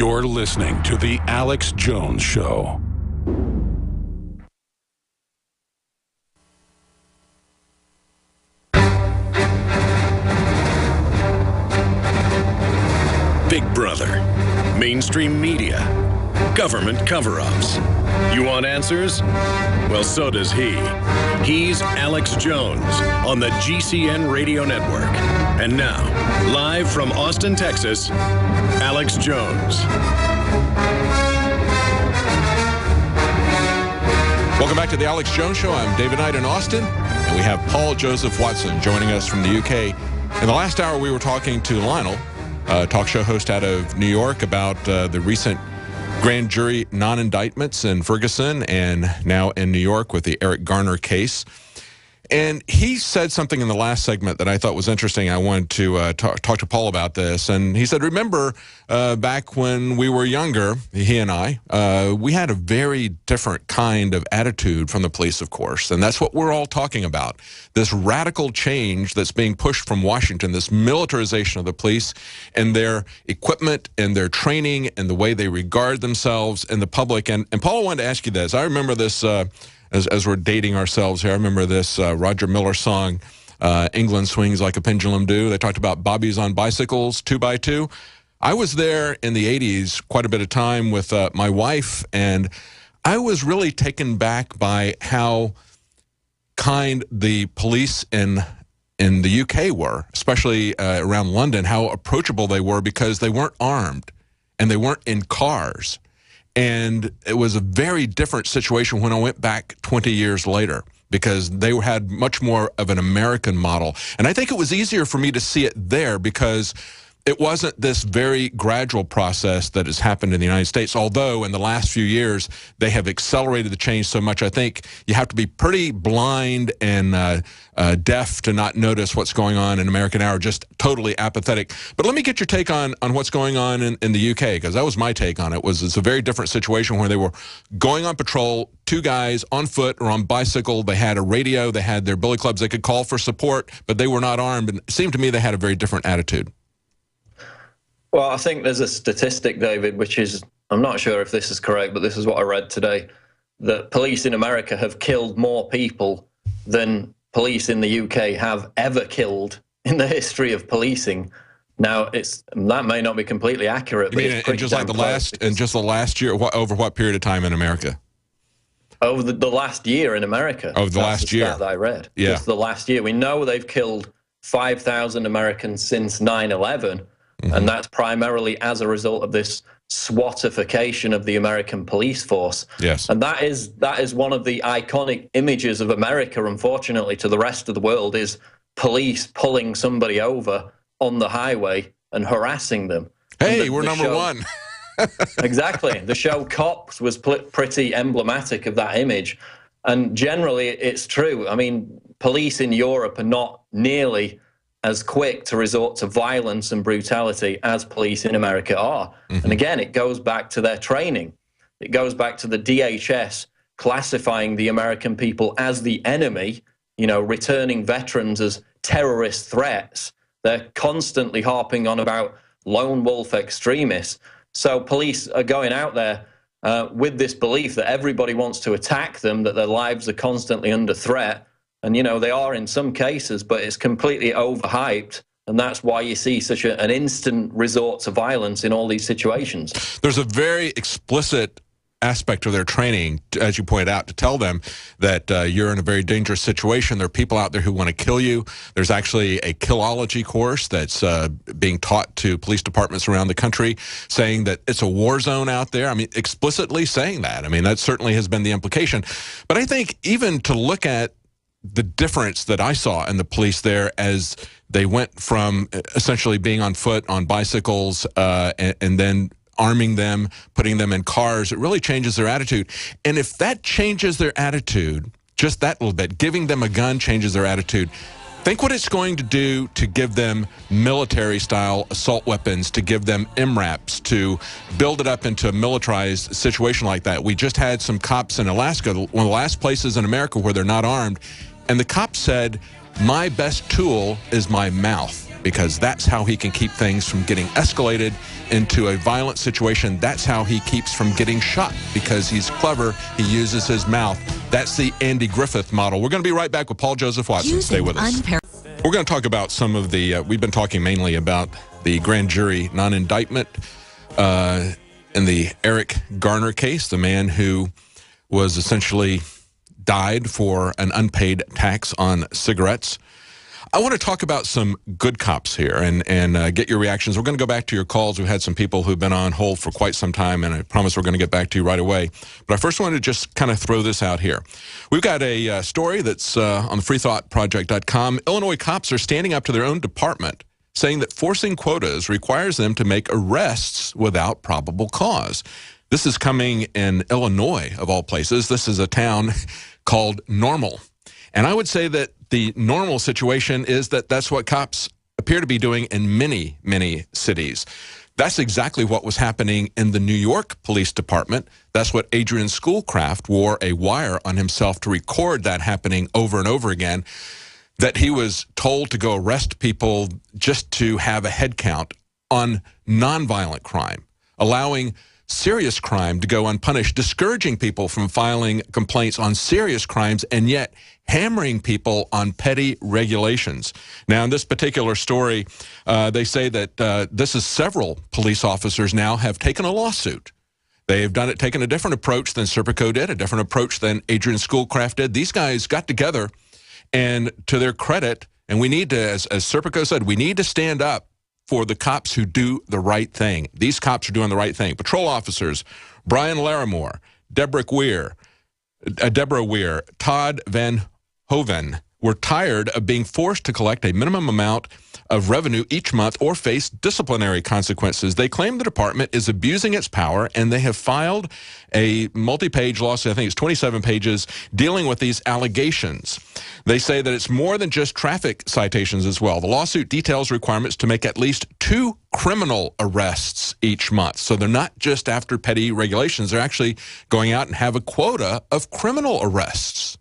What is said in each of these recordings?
You're listening to The Alex Jones Show. Big Brother, mainstream media, government cover-ups. You want answers? Well, so does he. He's Alex Jones on the GCN Radio Network. And now, live from Austin, Texas, Alex Jones. Welcome back to the Alex Jones Show. I'm David Knight in Austin, and we have Paul Joseph Watson joining us from the UK. In the last hour, we were talking to Lionel, talk show host out of New York, about the recent grand jury non-indictments in Ferguson and now in New York with the Eric Garner case. And he said something in the last segment that I thought was interesting. I wanted to talk to Paul about this. And he said, remember, back when we were younger, he and I, we had a very different kind of attitude from the police, of course. And that's what we're all talking about. This radical change that's being pushed from Washington, this militarization of the police and their equipment and their training and the way they regard themselves and the public. And Paul, I wanted to ask you this. I remember this... As we're dating ourselves here, I remember this Roger Miller song, England Swings Like a Pendulum Do. They talked about bobbies on bicycles, 2x2. I was there in the 80s quite a bit of time with my wife, and I was really taken back by how kind the police in the UK were, especially around London, how approachable they were because they weren't armed and they weren't in cars. And it was a very different situation when I went back 20 years later because they had much more of an American model. And I think it was easier for me to see it there because it wasn't this very gradual process that has happened in the United States, although in the last few years they have accelerated the change so much. I think you have to be pretty blind and deaf to not notice what's going on in America now, or just totally apathetic. But let me get your take on what's going on in the UK, because that was my take on it. It's a very different situation where they were going on patrol, two guys on foot or on bicycle. They had a radio, they had their billy clubs, they could call for support, but they were not armed. And it seemed to me they had a very different attitude. Well, I think there's a statistic, David, which is, I'm not sure if this is correct, but this is what I read today, that police in America have killed more people than police in the UK have ever killed in the history of policing. Now, that may not be completely accurate. But it's just like the last year, over what period of time in America? Over the last year in America. Over the last year that I read. Yeah. Just the last year. We know they've killed 5,000 Americans since 9/11. Mm-hmm. And that's primarily as a result of this SWATification of the American police force. Yes. And that is one of the iconic images of America, unfortunately, to the rest of the world, is police pulling somebody over on the highway and harassing them. Hey, we're number one. Exactly. The show Cops was pretty emblematic of that image. And generally, it's true. I mean, police in Europe are not nearly as quick to resort to violence and brutality as police in America are. Mm-hmm. And again, it goes back to their training. It goes back to the DHS classifying the American people as the enemy, returning veterans as terrorist threats. They're constantly harping on about lone wolf extremists. So police are going out there with this belief that everybody wants to attack them, that their lives are constantly under threat. And, they are in some cases, but it's completely overhyped. And that's why you see such an instant resort to violence in all these situations. There's a very explicit aspect of their training, as you point out, to tell them that you're in a very dangerous situation. There are people out there who want to kill you. There's actually a killology course that's being taught to police departments around the country, saying that it's a war zone out there. I mean, explicitly saying that. I mean, that certainly has been the implication. But I think even to look at the difference that I saw in the police there as they went from essentially being on foot, on bicycles, and then arming them, putting them in cars, it really changes their attitude. And if that changes their attitude, just that little bit, giving them a gun changes their attitude, think what it's going to do to give them military-style assault weapons, to give them MRAPs, to build it up into a militarized situation like that. We just had some cops in Alaska, one of the last places in America where they're not armed, and the cops said my best tool is my mouth, because that's how he can keep things from getting escalated into a violent situation. That's how he keeps from getting shot, because he's clever. He uses his mouth. That's the Andy Griffith model. We're going to be right back with Paul Joseph Watson. Stay with us. We're going to talk about some of the, we've been talking mainly about the grand jury non-indictment in the Eric Garner case, the man who was essentially died for an unpaid tax on cigarettes. I want to talk about some good cops here and get your reactions. We're going to go back to your calls. We've had some people who've been on hold for quite some time, and I promise we're going to get back to you right away. But I first wanted to just kind of throw this out here. We've got a story that's on the freethoughtproject.com. Illinois cops are standing up to their own department, saying that forcing quotas requires them to make arrests without probable cause. This is coming in Illinois, of all places. This is a town called Normal. And I would say that the normal situation is that that's what cops appear to be doing in many, many cities. That's exactly what was happening in the New York Police Department. That's what Adrian Schoolcraft wore a wire on himself to record that happening over and over again, that he was told to go arrest people just to have a head count on nonviolent crime, allowing serious crime to go unpunished, discouraging people from filing complaints on serious crimes, and yet hammering people on petty regulations. Now, in this particular story, they say that this is several police officers now have taken a lawsuit. They have taken a different approach than Serpico did, a different approach than Adrian Schoolcraft did. These guys got together, and to their credit, and we need to, as Serpico said, we need to stand up for the cops who do the right thing. These cops are doing the right thing. Patrol officers Brian Larimore, Deborah Weir, Todd Van Hoven were tired of being forced to collect a minimum amount of revenue each month or face disciplinary consequences. They claim the department is abusing its power, and they have filed a multi-page lawsuit, I think it's 27 pages, dealing with these allegations. They say that it's more than just traffic citations as well. The lawsuit details requirements to make at least 2 criminal arrests each month. So they're not just after petty regulations. They're actually going out and have a quota of criminal arrests.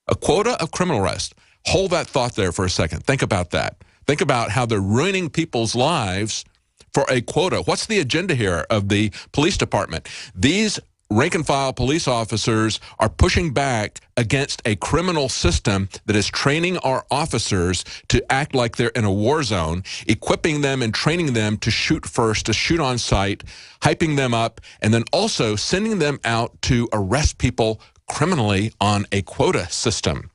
A quota of criminal arrests. Hold that thought there for a second. Think about that. Think about how they're ruining people's lives for a quota. What's the agenda here of the police department? These rank-and-file police officers are pushing back against a criminal system that is training our officers to act like they're in a war zone, equipping them and training them to shoot first, to shoot on sight, hyping them up, and then also sending them out to arrest people criminally on a quota system.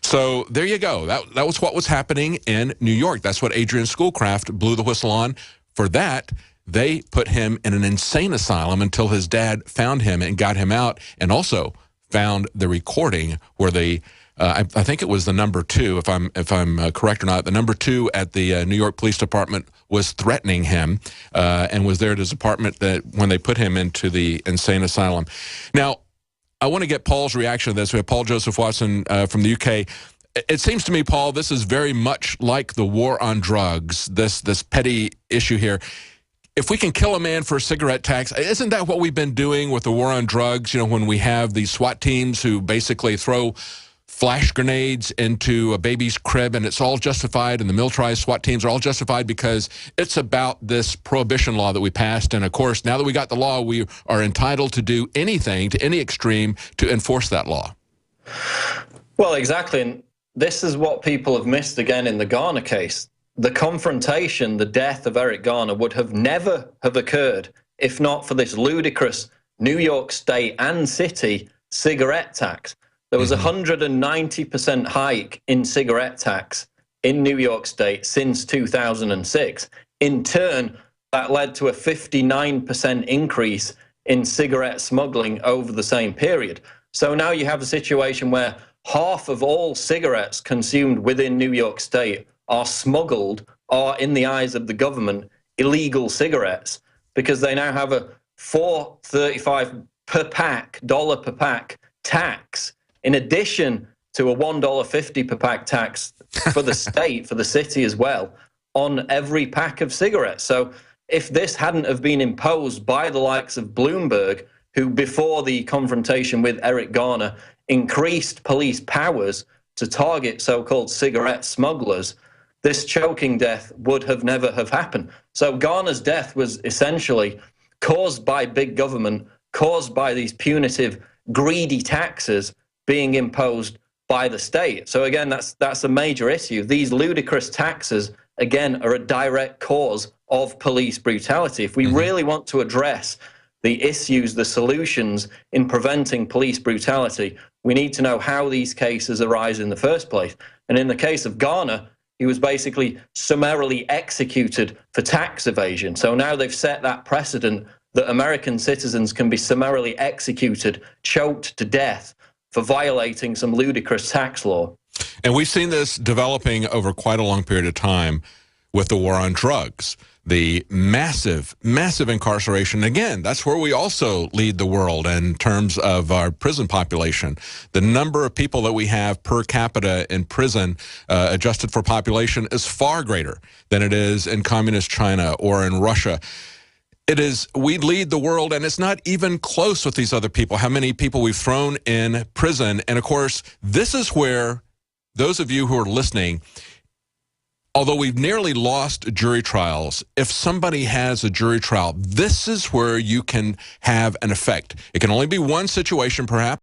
So there you go. That was what was happening in New York. That's what Adrian Schoolcraft blew the whistle on. For that, they put him in an insane asylum until his dad found him and got him out, and also found the recording where they, I think it was the number 2, if I'm correct or not, the number 2 at the New York Police Department was threatening him and was there at his apartment that when they put him into the insane asylum. Now, I want to get Paul's reaction to this. We have Paul Joseph Watson from the UK. It seems to me, Paul, this is very much like the war on drugs, this petty issue here. If we can kill a man for a cigarette tax, isn't that what we've been doing with the war on drugs? You know, when we have these SWAT teams who basically throw flash grenades into a baby's crib, and it's all justified, and the militarized SWAT teams are all justified because it's about this prohibition law that we passed. And of course, now that we got the law, we are entitled to do anything to any extreme to enforce that law. Well, exactly. And this is what people have missed again in the Garner case. The confrontation, the death of Eric Garner would have never have occurred if not for this ludicrous New York State and city cigarette tax. There was a 190% hike in cigarette tax in New York State since 2006. In turn, that led to a 59% increase in cigarette smuggling over the same period. So now you have a situation where half of all cigarettes consumed within New York State are smuggled, or in the eyes of the government, illegal cigarettes, because they now have a $4.35 per pack, dollar per pack tax, in addition to a $1.50 per pack tax for the state, for the city as well, on every pack of cigarettes. So if this hadn't have been imposed by the likes of Bloomberg, who before the confrontation with Eric Garner increased police powers to target so-called cigarette smugglers, this choking death would have never have happened. So Garner's death was essentially caused by big government, caused by these punitive, greedy taxes being imposed by the state. So again, that's a major issue. These ludicrous taxes, again, are a direct cause of police brutality. If we really want to address the issues, the solutions in preventing police brutality, we need to know how these cases arise in the first place. And in the case of Garner, he was basically summarily executed for tax evasion. So now they've set that precedent that American citizens can be summarily executed, choked to death for violating some ludicrous tax law. And we've seen this developing over quite a long period of time with the war on drugs, the massive, massive incarceration. Again, that's where we also lead the world in terms of our prison population. The number of people that we have per capita in prison, adjusted for population, is far greater than it is in communist China or in Russia. We lead the world, and it's not even close with these other people, how many people we've thrown in prison. And of course, this is where those of you who are listening, although we've nearly lost jury trials, if somebody has a jury trial, this is where you can have an effect. It can only be one situation, perhaps.